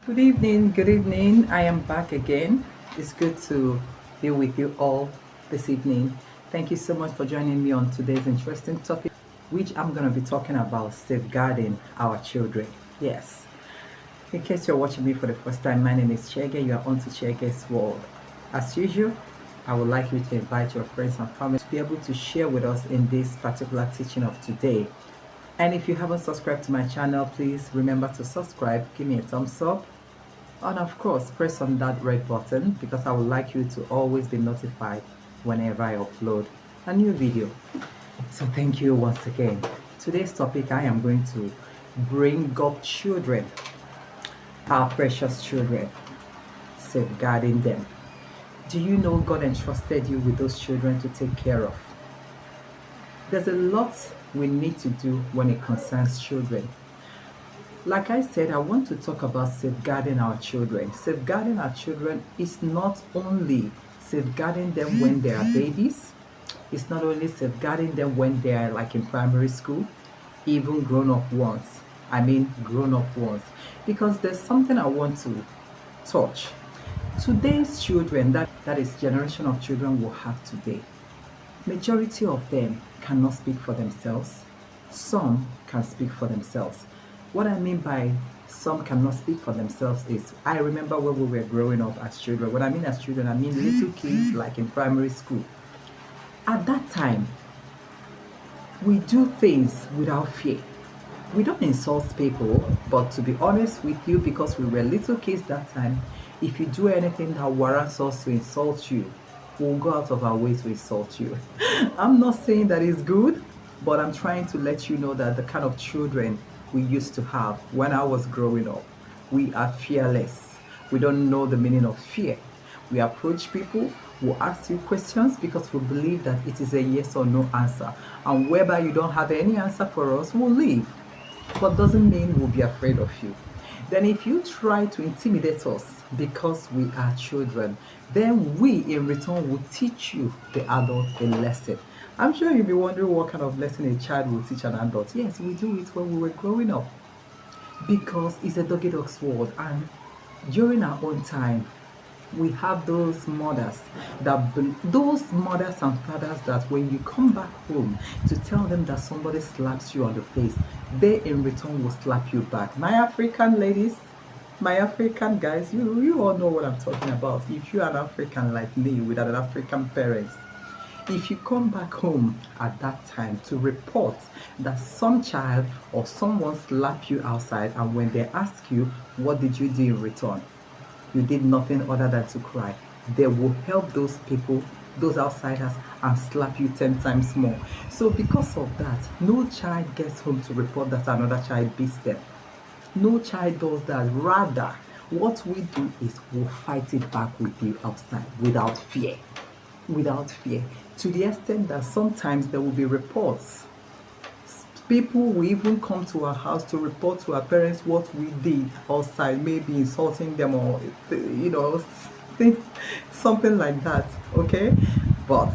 Good evening, good evening. I am back again. It's good to be with you all this evening. Thank you so much for joining me on today's interesting topic, which I'm going to be talking about safeguarding our children. Yes. In case you're watching me for the first time, my name is Chege. You are on to Chege's World. As usual, I would like you to invite your friends and family to be able to share with us in this particular teaching of today. And if you haven't subscribed to my channel, please remember to subscribe, give me a thumbs up, and of course, press on that red button because I would like you to always be notified whenever I upload a new video. So thank you once again. Today's topic, I am going to bring up children, our precious children, safeguarding them. Do you know God entrusted you with those children to take care of? There's a lot we need to do when it concerns children. Like I said, I want to talk about safeguarding our children. Safeguarding our children is not only safeguarding them when they are babies, it's not only safeguarding them when they are like in primary school, even grown up ones. I mean, grown up ones. Because there's something I want to touch. Today's children, that is generation of children we'll have today, majority of them cannot speak for themselves. Some can speak for themselves. What I mean by some cannot speak for themselves is I remember when we were growing up as children. When I mean as children, I mean little kids like in primary school. At that time, we do things without fear. We don't insult people, but to be honest with you, because we were little kids that time, if you do anything that warrants us to insult you, we'll go out of our way to insult you. I'm not saying that it's good, but I'm trying to let you know that the kind of children we used to have when I was growing up, we are fearless. We don't know the meaning of fear. We approach people, we ask you questions because we believe that it is a yes or no answer. And whereby you don't have any answer for us, we'll leave. But doesn't mean we'll be afraid of you. Then if you try to intimidate us because we are children, then we in return will teach you, the adult, a lesson. I'm sure you'll be wondering what kind of lesson a child will teach an adult. Yes, we do it when we were growing up because it's a dog eat dog sword. And during our own time, we have those mothers those mothers and fathers that when you come back home to tell them that somebody slaps you on the face, they in return will slap you back. My African ladies, my African guys, you all know what I'm talking about. If you're an African like me with an African parents, if you come back home at that time to report that some child or someone slapped you outside, and when they ask you what did you do in return, you did nothing other than to cry, they will help those people, those outsiders, and slap you 10 times more. So because of that, no child gets home to report that another child beats them. No child does that. Rather, what we do is we'll fight it back with you outside without fear. Without fear. To the extent that sometimes there will be reports. People will even come to our house to report to our parents what we did outside, maybe insulting them or, think something like that. Okay, but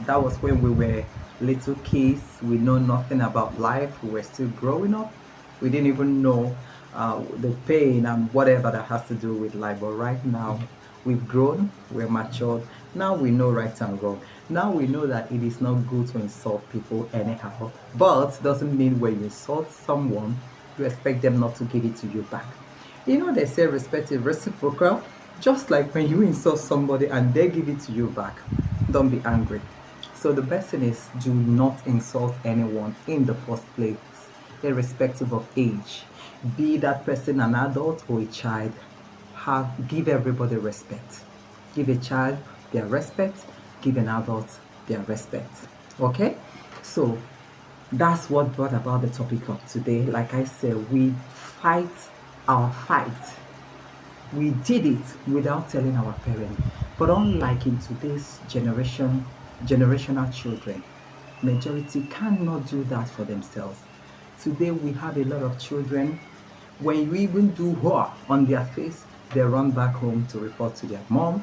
that was when we were little kids. We know nothing about life. We were still growing up. We didn't even know the pain and whatever that has to do with life. But right now, we've grown, we're matured. Now we know right and wrong. Now we know that it is not good to insult people anyhow. But doesn't mean when you insult someone, you expect them not to give it to you back. You know, they say respect is reciprocal. Just like when you insult somebody and they give it to you back, don't be angry. So the best thing is do not insult anyone in the first place, irrespective of age. Be that person an adult or a child, give everybody respect. Give a child their respect, give an adult their respect. Okay? So that's what brought about the topic of today. Like I said, we fight our fight. We did it without telling our parents. But unlike in today's generational children, majority cannot do that for themselves. Today we have a lot of children, when you even do what on their face, they run back home to report to their mom.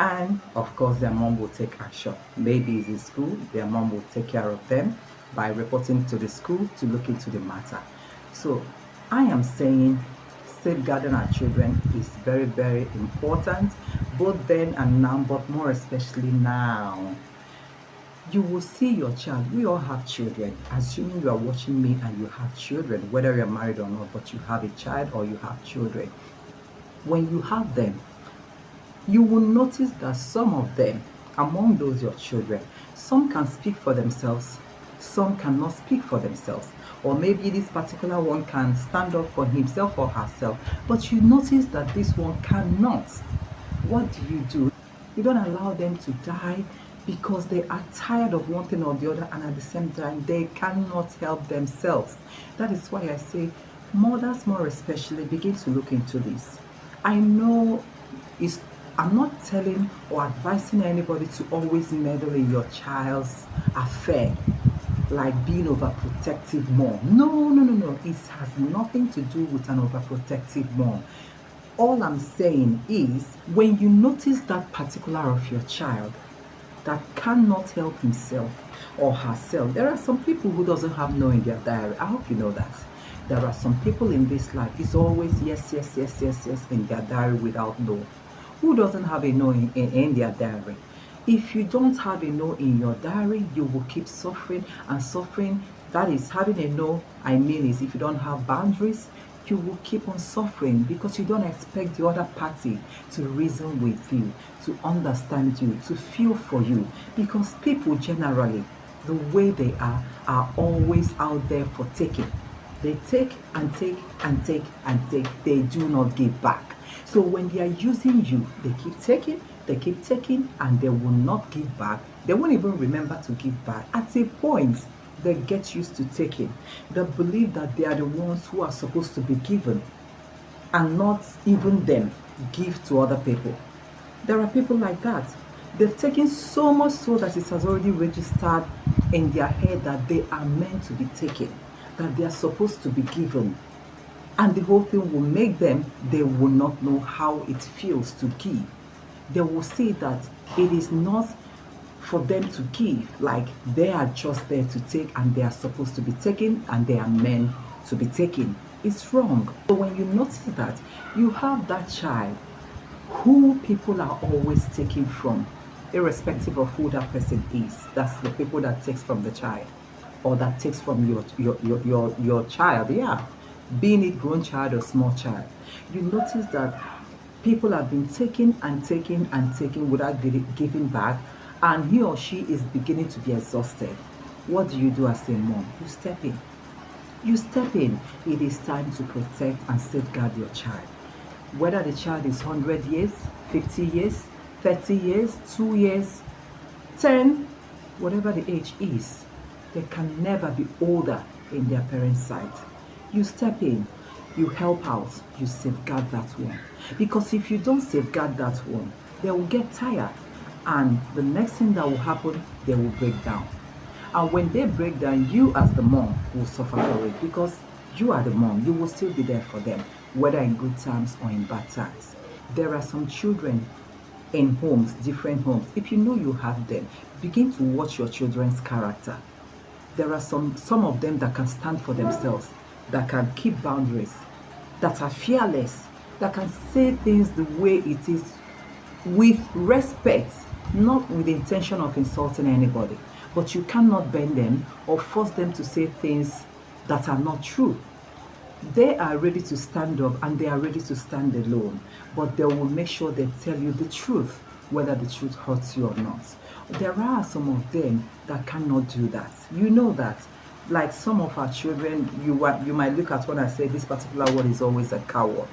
And of course, their mom will take action. Maybe it's in school, their mom will take care of them by reporting to the school to look into the matter. So I am saying safeguarding our children is very, very important, both then and now, but more especially now. You will see your child. We all have children. Assuming you are watching me and you have children, whether you're married or not, but you have a child or you have children. When you have them, you will notice that some of them, among those your children, some can speak for themselves, some cannot speak for themselves. Or maybe this particular one can stand up for himself or herself, but you notice that this one cannot. What do? You don't allow them to die because they are tired of one thing or the other, and at the same time they cannot help themselves. That is why I say mothers more especially begin to look into this. I know it's I'm not telling or advising anybody to always meddle in your child's affair, like being overprotective mom. No. It has nothing to do with an overprotective mom. All I'm saying is when you notice that particular of your child that cannot help himself or herself, there are some people who doesn't have no in their diary. I hope you know that. There are some people in this life, it's always yes in their diary without no. Who doesn't have a no in their diary? If you don't have a no in your diary, you will keep suffering and suffering. That is, having a no, I mean, is if you don't have boundaries, you will keep on suffering because you don't expect the other party to reason with you, to understand you, to feel for you. Because people generally, the way they are always out there for taking. They take and take and take and take. They do not give back. So when they are using you, they keep taking, and they will not give back. They won't even remember to give back. At a point, they get used to taking. They believe that they are the ones who are supposed to be given, and not even them give to other people. There are people like that. They've taken so much so that it has already registered in their head that they are meant to be taken, that they are supposed to be given. And the whole thing will make them, they will not know how it feels to give. They will say that it is not for them to give, like they are just there to take and they are supposed to be taken and they are meant to be taken. It's wrong. So when you notice that, you have that child who people are always taking from, irrespective of who that person is. That's the people that takes from the child or that takes from your child. Yeah, being it grown child or small child. You notice that people have been taking and taking and taking without giving back, and he or she is beginning to be exhausted. What do you do as a mom? You step in. You step in. It is time to protect and safeguard your child. Whether the child is 100 years, 50 years, 30 years, 2 years, 10, whatever the age is, they can never be older in their parents' sight. You step in, you help out, you safeguard that one. Because if you don't safeguard that one, they will get tired. And the next thing that will happen, they will break down. And when they break down, you as the mom will suffer for it because you are the mom. You will still be there for them, whether in good times or in bad times. There are some children in homes, different homes. If you know you have them, begin to watch your children's character. There are some of them that can stand for themselves, that can keep boundaries, that are fearless, that can say things the way it is with respect, not with the intention of insulting anybody. But you cannot bend them or force them to say things that are not true. They are ready to stand up and they are ready to stand alone, but they will make sure they tell you the truth, whether the truth hurts you or not. There are some of them that cannot do that. You know that. Like some of our children, you might look at when I say this particular word is always a coward.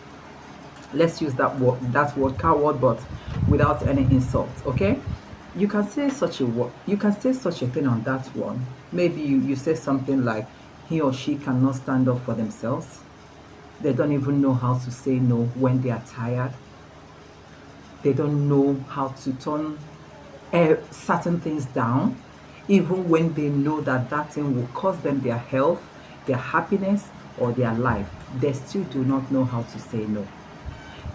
Let's use that word coward, but without any insult, okay? You can say such a word, you can say such a thing on that one. Maybe you say something like he or she cannot stand up for themselves. They don't even know how to say no when they are tired. They don't know how to turn certain things down, even when they know that that thing will cost them their health, their happiness, or their life. They still do not know how to say no.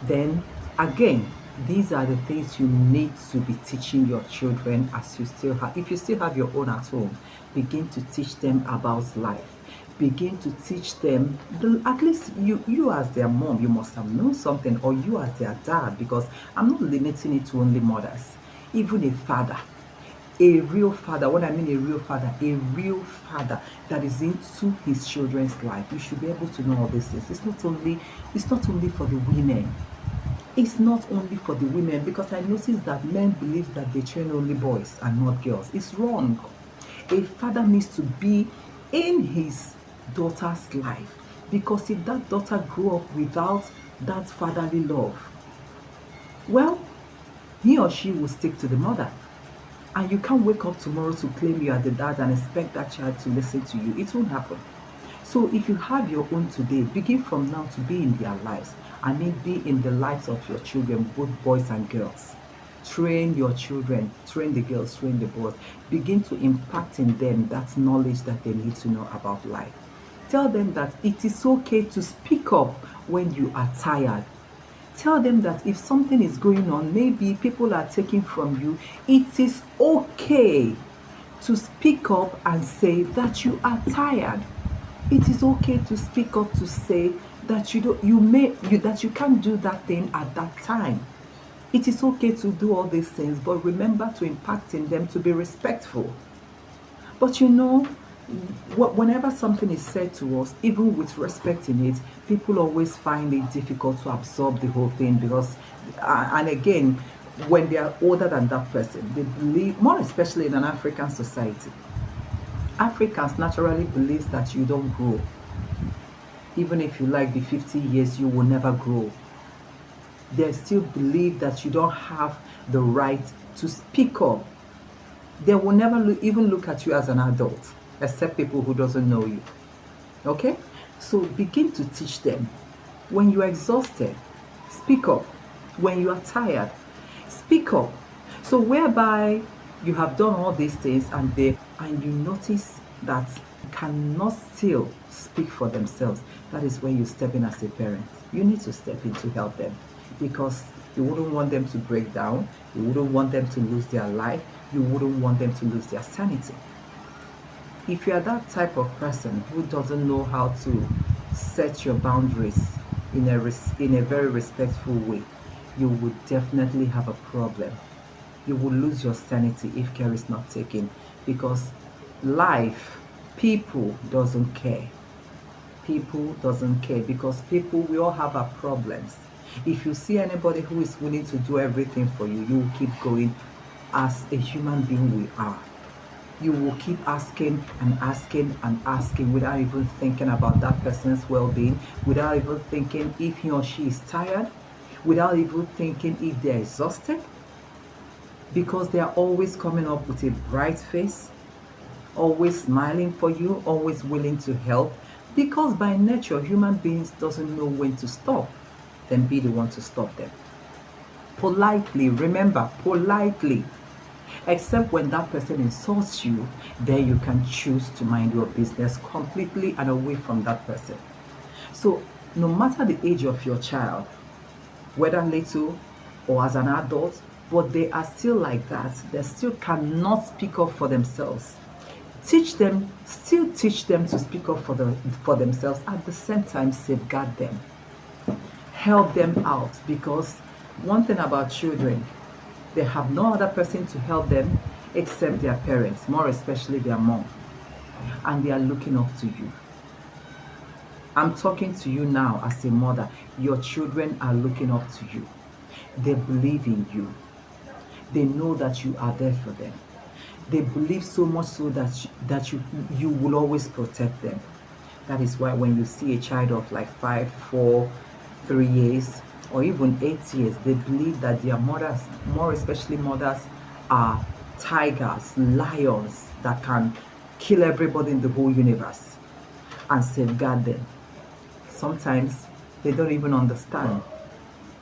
Then again, these are the things you need to be teaching your children as you still have. If you still have your own at home, begin to teach them about life. begin to teach them. At least you as their mom, you must have known something, or you as their dad, because I'm not limiting it to only mothers. Even a father, a real father. When I mean a real father, that is into his children's life, you should be able to know all these things. It's not only for the women. It's not only for the women, because I noticed that men believe that they train only boys and not girls. It's wrong. A father needs to be in his daughter's life, because if that daughter grew up without that fatherly love, well, he or she will stick to the mother. And you can't wake up tomorrow to claim you are the dad and expect that child to listen to you. It won't happen. So if you have your own today, begin from now to be in their lives. I mean, be in the lives of your children, both boys and girls. Train your children, train the girls, train the boys. Begin to impact in them that knowledge that they need to know about life. Tell them that it is okay to speak up when you are tired. Tell them that if something is going on, maybe people are taking from you, it is okay to speak up and say that you are tired. It is okay to speak up to say that that you can't do that thing at that time. It is okay to do all these things, but remember to impact in them to be respectful. But whenever something is said to us, even with respect in it, people always find it difficult to absorb the whole thing, because, and again, when they are older than that person, they believe, more especially in an African society, Africans naturally believe that you don't grow. Even if you like the 50 years, you will never grow. They still believe that you don't have the right to speak up. They will never even look at you as an adult, except people who doesn't know you. Okay? So begin to teach them. When you are exhausted, speak up. When you are tired, speak up. So whereby you have done all these things and you notice that cannot still speak for themselves, that is when you step in as a parent. You need to step in to help them, because you wouldn't want them to break down. You wouldn't want them to lose their life. You wouldn't want them to lose their sanity. If you are that type of person who doesn't know how to set your boundaries in a very respectful way, you would definitely have a problem. You will lose your sanity if care is not taken, because people doesn't care. People doesn't care, because we all have our problems. If you see anybody who is willing to do everything for you, you will keep going. As a human being we are, you will keep asking and asking and asking without even thinking about that person's well-being, without even thinking if he or she is tired, without even thinking if they're exhausted, because they are always coming up with a bright face, always smiling for you, always willing to help, because by nature human beings doesn't know when to stop. Then be the one to stop them. Politely, remember, politely. Except when that person insults you, then you can choose to mind your business completely and away from that person. So no matter the age of your child, whether little or as an adult, but they are still like that, they still cannot speak up for themselves. Still teach them to speak up for themselves. At the same time, safeguard them. Help them out, because one thing about children, they have no other person to help them except their parents, more especially their mom. And they are looking up to you. I'm talking to you now as a mother. Your children are looking up to you. They believe in you. They know that you are there for them. They believe so much so that you will always protect them. That is why when you see a child of like 5, 4, 3 years, or even 8 years, they believe that their mothers, more especially mothers, are tigers, lions that can kill everybody in the whole universe and safeguard them. Sometimes they don't even understand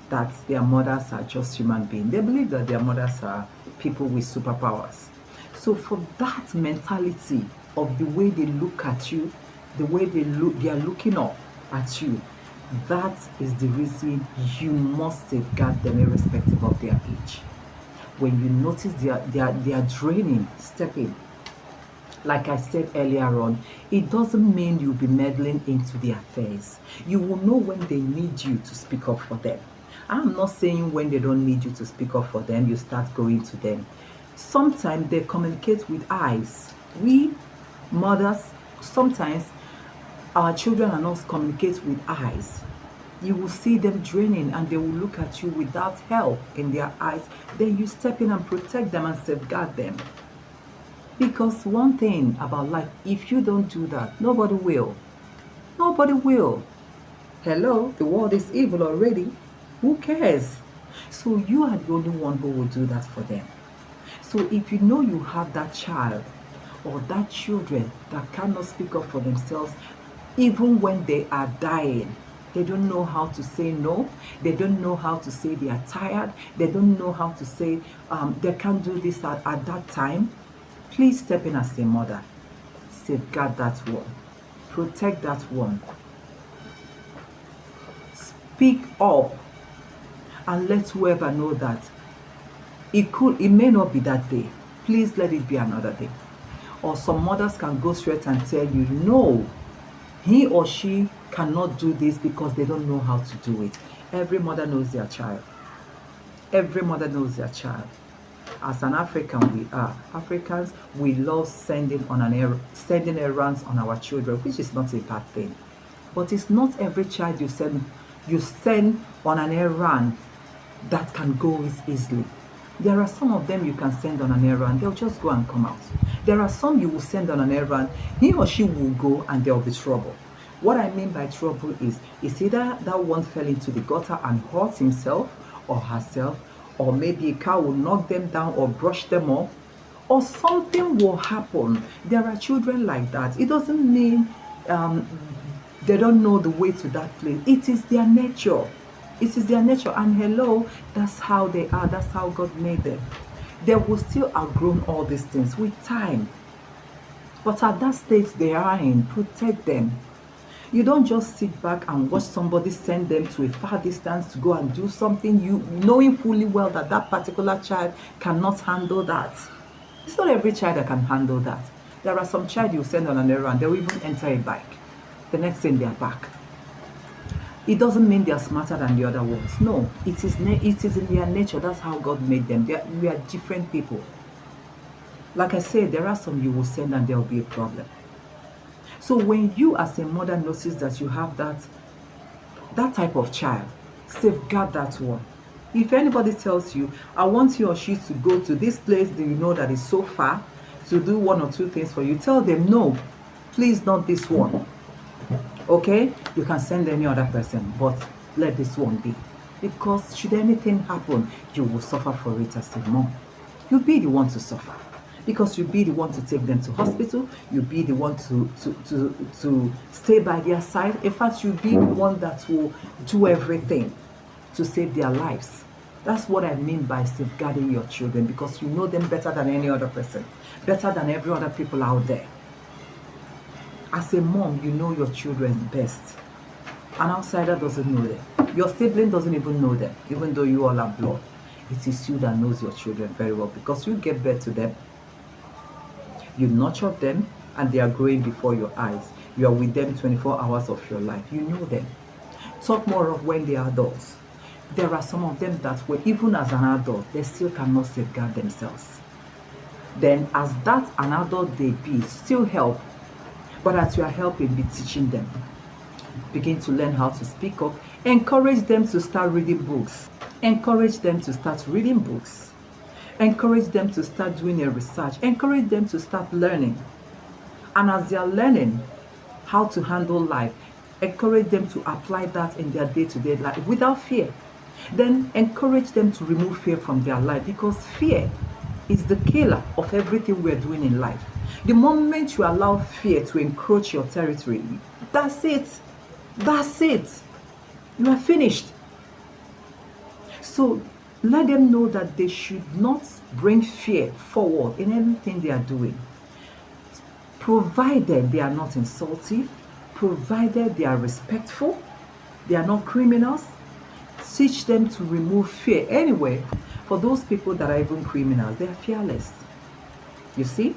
that their mothers are just human beings. They believe that their mothers are people with superpowers. So for that mentality of the way they look at you, the way they are looking up at you, that is the reason you must safeguard them irrespective of their age. When you notice they are draining, step in. Like I said earlier on, it doesn't mean you'll be meddling into their affairs. You will know when they need you to speak up for them. I'm not saying when they don't need you to speak up for them, you start going to them. Sometimes they communicate with eyes. We mothers, sometimes our children and us communicate with eyes. You will see them draining and they will look at you without help in their eyes. Then you step in and protect them and safeguard them. Because one thing about life, if you don't do that, nobody will. Nobody will. Hello, the world is evil already. Who cares? So you are the only one who will do that for them. So if you know you have that child or that children that cannot speak up for themselves, even when they are dying, they don't know how to say no. They don't know how to say they are tired. They don't know how to say they can't do this at that time. Please step in as a mother. Safeguard that one. Protect that one. Speak up and let whoever know that it may not be that day. Please let it be another day. Or some mothers can go straight and tell you, no, he or she cannot do this because they don't know how to do it. Every mother knows their child. Every mother knows their child. As an African, we are Africans. We love sending errands on our children, which is not a bad thing. But it's not every child you send on an errand that can go easily. There are some of them you can send on an errand, they'll just go and come out. There are some you will send on an errand, he or she will go and there'll be trouble. What I mean by trouble is either that one fell into the gutter and hurt himself or herself, or maybe a car will knock them down or brush them off, or something will happen. There are children like that. It doesn't mean they don't know the way to that place. It is their nature. It is their nature. And hello, that's how they are. That's how God made them. They will still outgrow all these things with time. But at that stage they are in, protect them. You don't just sit back and watch somebody send them to a far distance to go and do something, you knowing fully well that that particular child cannot handle that. It's not every child that can handle that. There are some child you send on an errand, they will even enter a bike. The next thing they are back. It doesn't mean they are smarter than the other ones. No, it is in their nature. That's how God made them. We are different people. Like I said, there are some you will send and there will be a problem. So when you as a mother notice that you have that type of child, safeguard that one. If anybody tells you, I want he or she to go to this place that you know that is so far to do one or two things for you, tell them, no, please not this one. Okay, you can send any other person, but let this one be. Because should anything happen, you will suffer for it as a mom. You'll be the one to suffer. Because you'll be the one to take them to hospital, you'll be the one to stay by their side. In fact, you'll be the one that will do everything to save their lives. That's what I mean by safeguarding your children, because you know them better than any other person, better than every other people out there. As a mom, you know your children best. An outsider doesn't know them. Your sibling doesn't even know them, even though you all are blood. It is you that knows your children very well, because you give birth to them, you nurture them, and they are growing before your eyes. You are with them 24 hours of your life. You know them. Talk more of when they are adults. There are some of them that were, even as an adult, they still cannot safeguard themselves. Then as that an adult they be, still help. But as you are helping, be teaching them. Begin to learn how to speak up. Encourage them to start reading books. Encourage them to start reading books. Encourage them to start doing a research. Encourage them to start learning. And as they are learning how to handle life, encourage them to apply that in their day-to-day life without fear. Then encourage them to remove fear from their life, because fear is the killer of everything we're doing in life. The moment you allow fear to encroach your territory, that's it. That's it. You are finished. So let them know that they should not bring fear forward in everything they are doing. Provided they are not insultive, provided they are respectful, they are not criminals, teach them to remove fear. Anyway, for those people that are even criminals, they are fearless. You see?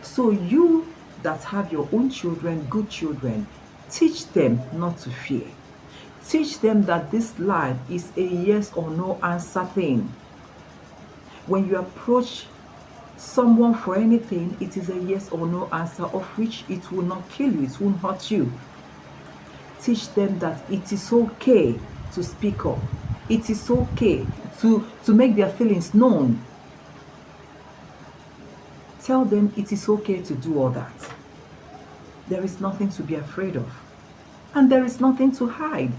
So you that have your own children, good children, teach them not to fear. Teach them that this life is a yes or no answer thing. When you approach someone for anything, it is a yes or no answer, of which it will not kill you, it won't hurt you. Teach them that it is okay to speak up. It is okay to make their feelings known. Tell them it is okay to do all that. There is nothing to be afraid of. And there is nothing to hide.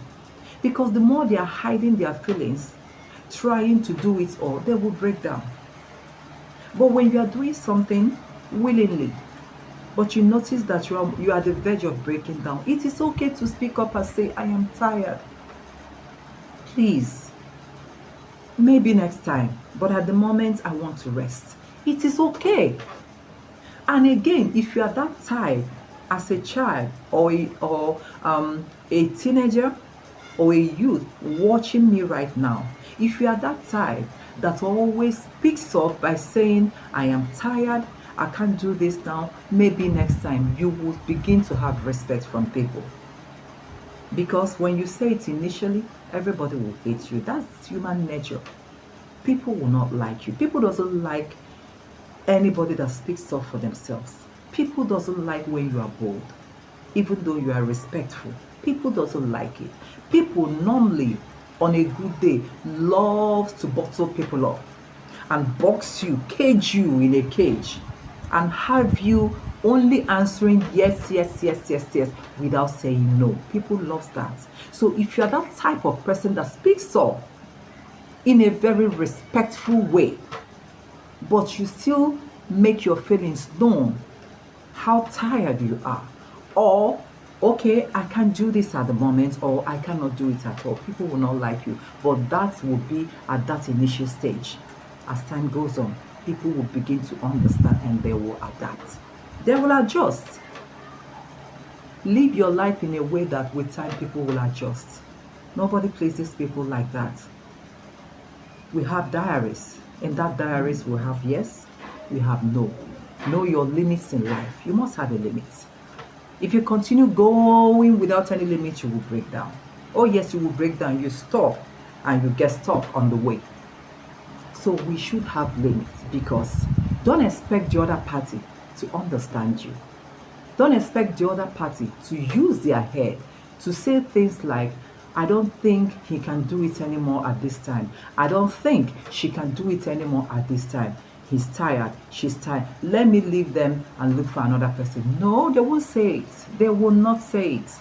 Because the more they are hiding their feelings, trying to do it all, they will break down. But when you are doing something willingly, but you notice that you are at the verge of breaking down, it is okay to speak up and say, I am tired. Please, maybe next time, but at the moment I want to rest. It is okay. And again, if you are that type as a child or a teenager or a youth watching me right now, if you are that type that always speaks up by saying, I am tired, I can't do this now, maybe next time you will begin to have respect from people. Because when you say it initially, everybody will hate you. That's human nature. People will not like you. People doesn't like anybody that speaks up for themselves. People doesn't like when you are bold, even though you are respectful. People doesn't like it. People normally, on a good day, love to bottle people up and box you, cage you in a cage, and have you only answering yes, yes, yes, yes, yes, without saying no. People love that. So if you are that type of person that speaks up in a very respectful way, but you still make your feelings known, how tired you are, or okay, I can't do this at the moment, or I cannot do it at all, people will not like you. But that will be at that initial stage. As time goes on, people will begin to understand and they will adapt. They will adjust. Live your life in a way that with time people will adjust. Nobody pleases people like that. We have diaries. In that diaries we have yes, we have no. Know your limits in life. You must have a limit. If you continue going without any limit, you will break down. Oh yes, you will break down. You stop and you get stuck on the way. So we should have limits, because don't expect the other party to understand you. Don't expect the other party to use their head to say things like, I don't think he can do it anymore at this time. I don't think she can do it anymore at this time. He's tired, she's tired. Let me leave them and look for another person. No, they won't say it. They will not say it.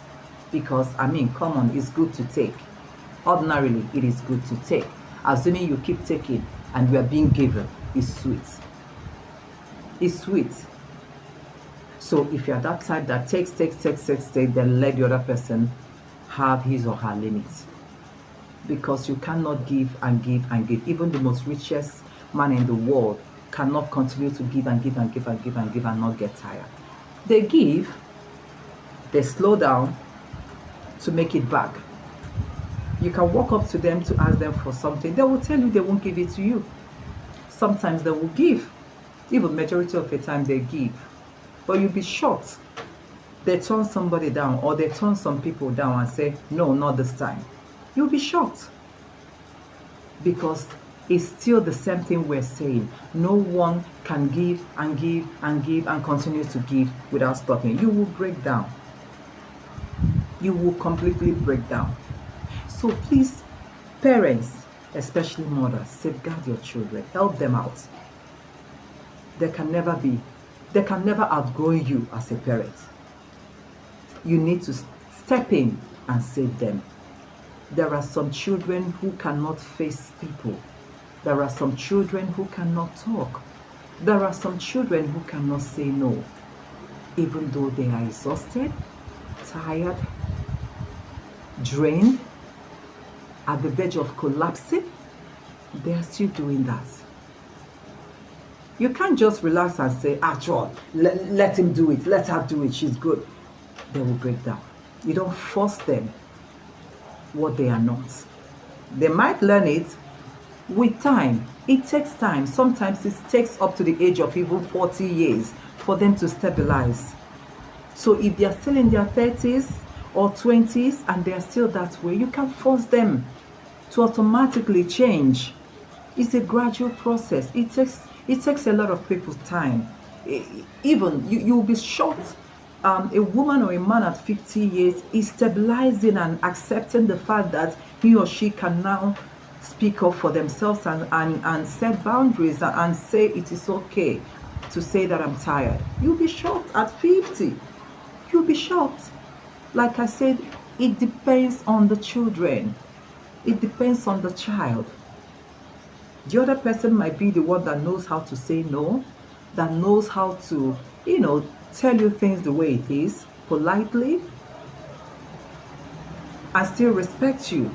Because, I mean, come on, it's good to take. Ordinarily, it is good to take. Assuming you keep taking and you are being given, is sweet. It's sweet. So if you're that type that takes, then let the other person have his or her limits. Because you cannot give and give and give. Even the most richest man in the world cannot continue to give and give and give and give and give and not get tired. They give, they slow down to make it back. You can walk up to them to ask them for something. They will tell you they won't give it to you. Sometimes they will give. Even majority of the time they give. But you'll be shocked. They turn somebody down, or they turn some people down and say, no, not this time. You'll be shocked. Because it's still the same thing we're saying. No one can give and give and give and continue to give without stopping. You will break down. You will completely break down. So please, parents, especially mothers, safeguard your children. Help them out. They can never outgrow you as a parent. You need to step in and save them. There are some children who cannot face people. There are some children who cannot talk. There are some children who cannot say no. Even though they are exhausted, tired, drained, at the verge of collapsing, they are still doing that. You can't just relax and say, let him do it, let her do it, she's good. They will break down. You don't force them what they are not. They might learn it with time, It takes time. Sometimes it takes up to the age of even 40 years for them to stabilize. So if they are still in their 30s or 20s and they are still that way, you can force them to automatically change. It's a gradual process. It takes a lot of people's time. Even you'll be shocked. A woman or a man at 50 years is stabilizing and accepting the fact that he or she can now speak up for themselves and set boundaries and say it is okay to say that I'm tired. You'll be shocked at 50. You'll be shocked. Like I said, it depends on the children. It depends on the child. The other person might be the one that knows how to say no, that knows how to, tell you things the way it is, politely, and still respect you.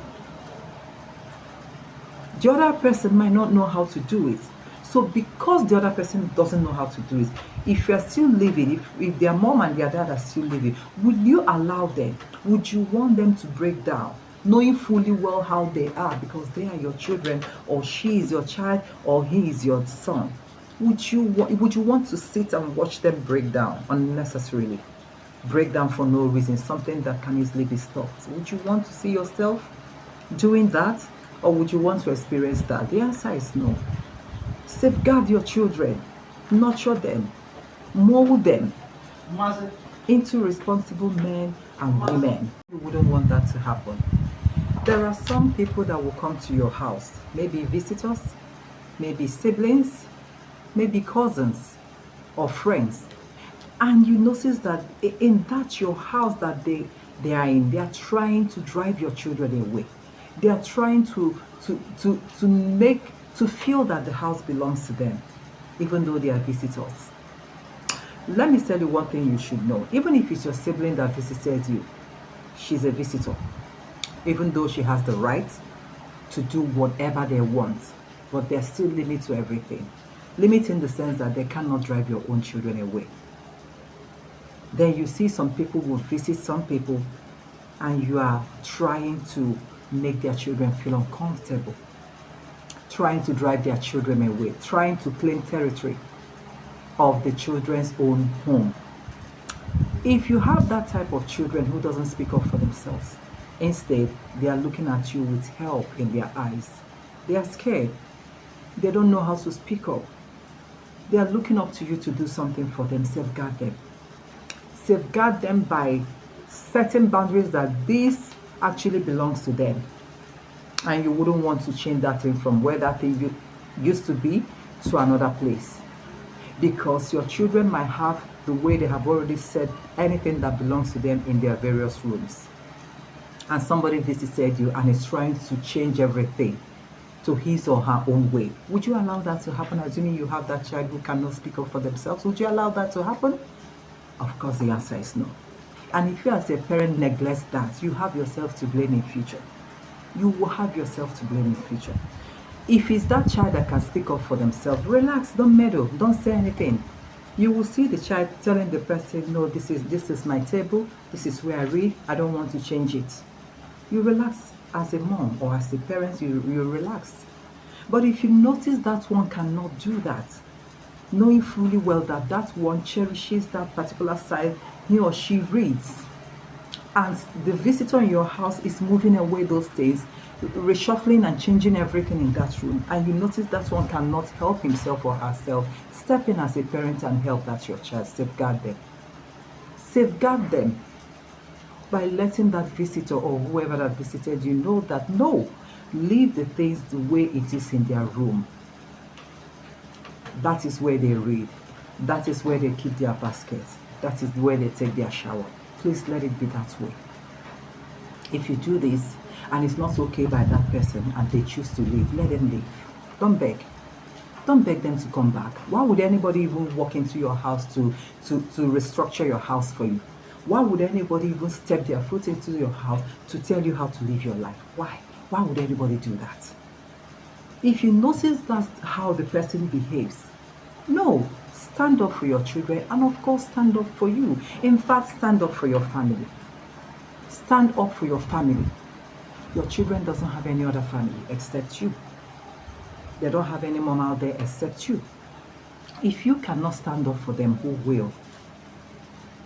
The other person might not know how to do it. So because the other person doesn't know how to do it, if you're still living, if their mom and their dad are still living, would you allow them? Would you want them to break down? Knowing fully well how they are because they are your children, or she is your child, or he is your son. Would you want to sit and watch them break down unnecessarily? Break down for no reason, something that can easily be stopped. Would you want to see yourself doing that? Or would you want to experience that? The answer is no. Safeguard your children, nurture them, mold them into responsible men and women. You wouldn't want that to happen. There are some people that will come to your house, maybe visitors, maybe siblings, maybe cousins or friends, and you notice that in that your house that they are in, they are trying to drive your children away. They are trying to feel that the house belongs to them, even though they are visitors. Let me tell you one thing you should know. Even if it's your sibling that visited you, she's a visitor. Even though she has the right to do whatever they want, but there's still limit to everything. Limit in the sense that they cannot drive your own children away. Then you see some people will visit some people and you are trying to make their children feel uncomfortable, trying to drive their children away, trying to claim territory of the children's own home. If you have that type of children who doesn't speak up for themselves, instead they are looking at you with help in their eyes. They are scared. They don't know how to speak up. They are looking up to you to do something for them. Safeguard them. Safeguard them by setting boundaries that this actually belongs to them. And you wouldn't want to change that thing from where that thing used to be to another place. Because your children might have the way they have already said anything that belongs to them in their various rooms. And somebody visited you and is trying to change everything to his or her own way. Would you allow that to happen, assuming you have that child who cannot speak up for themselves? Would you allow that to happen? Of course, the answer is no. And if you as a parent neglect that, you have yourself to blame in future. You will have yourself to blame in future. If it's that child that can speak up for themselves, relax, don't meddle, don't say anything. You will see the child telling the person, no, this is my table, this is where I read, I don't want to change it. You relax as a mom or as a parent, you relax. But if you notice that one cannot do that, knowing fully well that that one cherishes that particular side he or she reads, and the visitor in your house is moving away those days, reshuffling and changing everything in that room, and you notice that one cannot help himself or herself, step in as a parent and help that your child. Safeguard them. Safeguard them by letting that visitor or whoever that visited you know that no, leave the things the way it is in their room. That is where they read. That is where they keep their baskets. That is where they take their shower. Please let it be that way. If you do this and it's not okay by that person and they choose to leave, let them leave. Don't beg. Don't beg them to come back. Why would anybody even walk into your house to restructure your house for you? Why would anybody even step their foot into your house to tell you how to live your life? Why? Why would anybody do that? If you notice that's how the person behaves, no, stand up for your children and of course stand up for you. In fact, stand up for your family. Stand up for your family. Your children doesn't have any other family except you. They don't have any mom out there except you. If you cannot stand up for them, who will?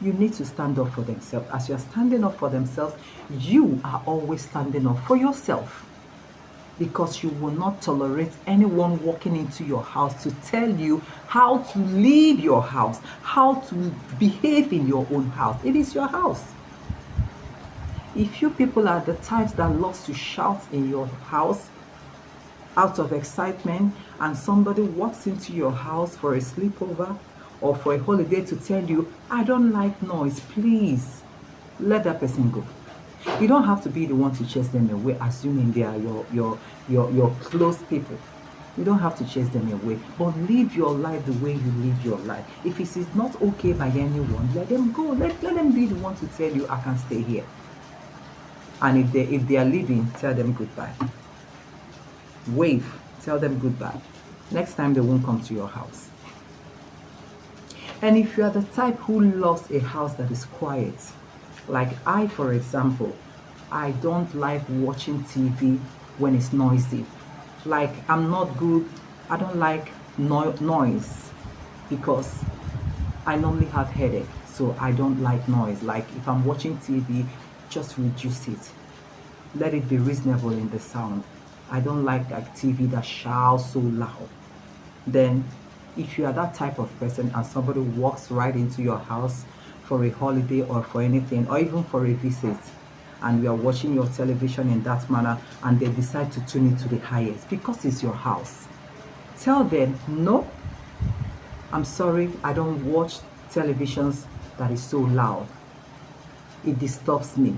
You need to stand up for themselves. As you're standing up for themselves, you are always standing up for yourself, because you will not tolerate anyone walking into your house to tell you how to leave your house, how to behave in your own house. It is your house. If you people are the types that loves to shout in your house out of excitement, and somebody walks into your house for a sleepover or for a holiday to tell you, I don't like noise, please let that person go. You don't have to be the one to chase them away, assuming they are your close people. You don't have to chase them away, but live your life the way you live your life. If it is not okay by anyone, let them go. Let them be the one to tell you, I can stay here. And if they are leaving, tell them goodbye. Wave, tell them goodbye. Next time they won't come to your house. And if you are the type who loves a house that is quiet, like I, for example, I don't like watching TV when it's noisy. Like, I'm not good, I don't like noise, because I normally have headache, so I don't like noise. Like, if I'm watching TV, just reduce it. Let it be reasonable in the sound. I don't like TV that shouts so loud. Then, if you are that type of person and somebody walks right into your house for a holiday or for anything, or even for a visit, and you are watching your television in that manner, and they decide to tune it to the highest because it's your house, tell them, no, I'm sorry, I don't watch televisions that is so loud. It disturbs me.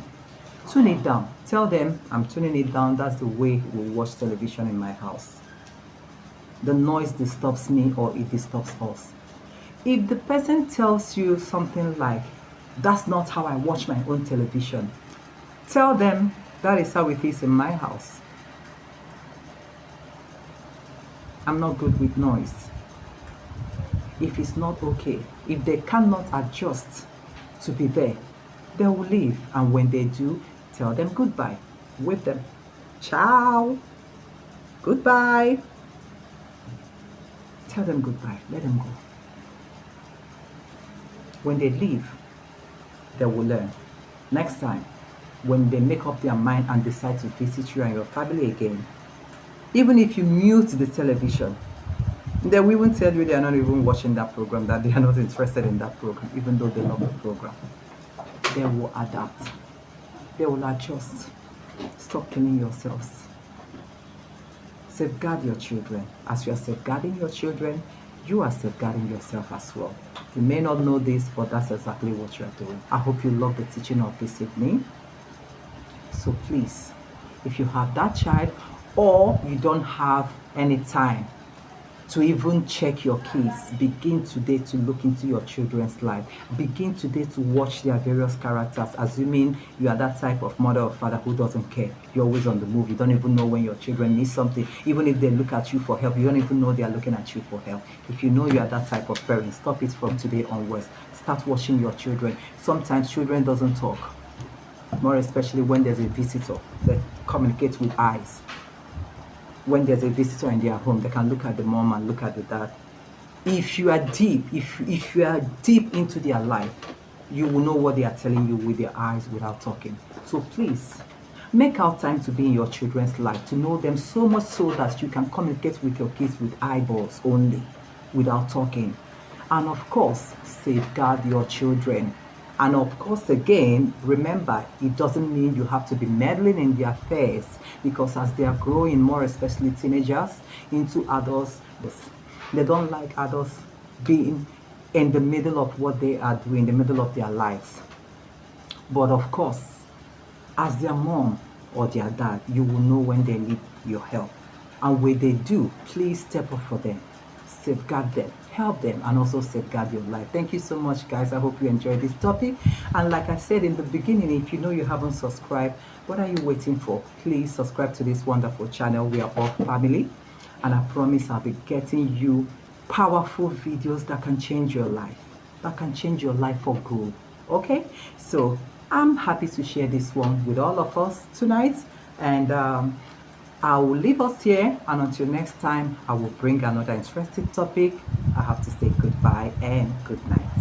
Tune it down. Tell them, I'm tuning it down. That's the way we watch television in my house. The noise disturbs me, or it disturbs us. If the person tells you something like, that's not how I watch my own television, tell them, that is how it is in my house. I'm not good with noise. If it's not okay, if they cannot adjust to be there, they will leave. And when they do, tell them goodbye. Wave them. Ciao. Goodbye. Tell them goodbye. Let them go. When they leave, they will learn. Next time, when they make up their mind and decide to visit you and your family again, even if you mute the television, they will even tell you they are not even watching that program, that they are not interested in that program, even though they love the program. They will adapt. They will adjust. Stop killing yourselves. Safeguard your children. As you are safeguarding your children, you are safeguarding yourself as well. You may not know this, but that's exactly what you are doing. I hope you love the teaching of this evening. So please, if you have that child, or you don't have any time to even check your kids, begin today to look into your children's life. Begin today to watch their various characters, assuming you are that type of mother or father who doesn't care. You're always on the move. You don't even know when your children need something. Even if they look at you for help, you don't even know they are looking at you for help. If you know you are that type of parent, stop it from today onwards. Start watching your children. Sometimes children doesn't talk, more especially when there's a visitor. They communicate with eyes. When there's a visitor in their home, they can look at the mom and look at the dad. If you are deep, if you are deep into their life, you will know what they are telling you with their eyes without talking. So please, make out time to be in your children's life, to know them so much so that you can communicate with your kids with eyeballs only, without talking. And of course, safeguard your children. And of course, again, remember, it doesn't mean you have to be meddling in their affairs, because as they are growing, more especially teenagers, into adults, they don't like adults being in the middle of what they are doing, in the middle of their lives. But of course, as their mom or their dad, you will know when they need your help. And when they do, please step up for them, safeguard them, help them, and also safeguard your life. Thank you so much, guys. I hope you enjoyed this topic. And like I said in the beginning, if you know you haven't subscribed, what are you waiting for? Please subscribe to this wonderful channel. We are all family, and I promise I'll be getting you powerful videos that can change your life, for good. Okay, so I'm happy to share this one with all of us tonight. And I will leave us here, and until next time, I will bring another interesting topic. I have to say goodbye and good night.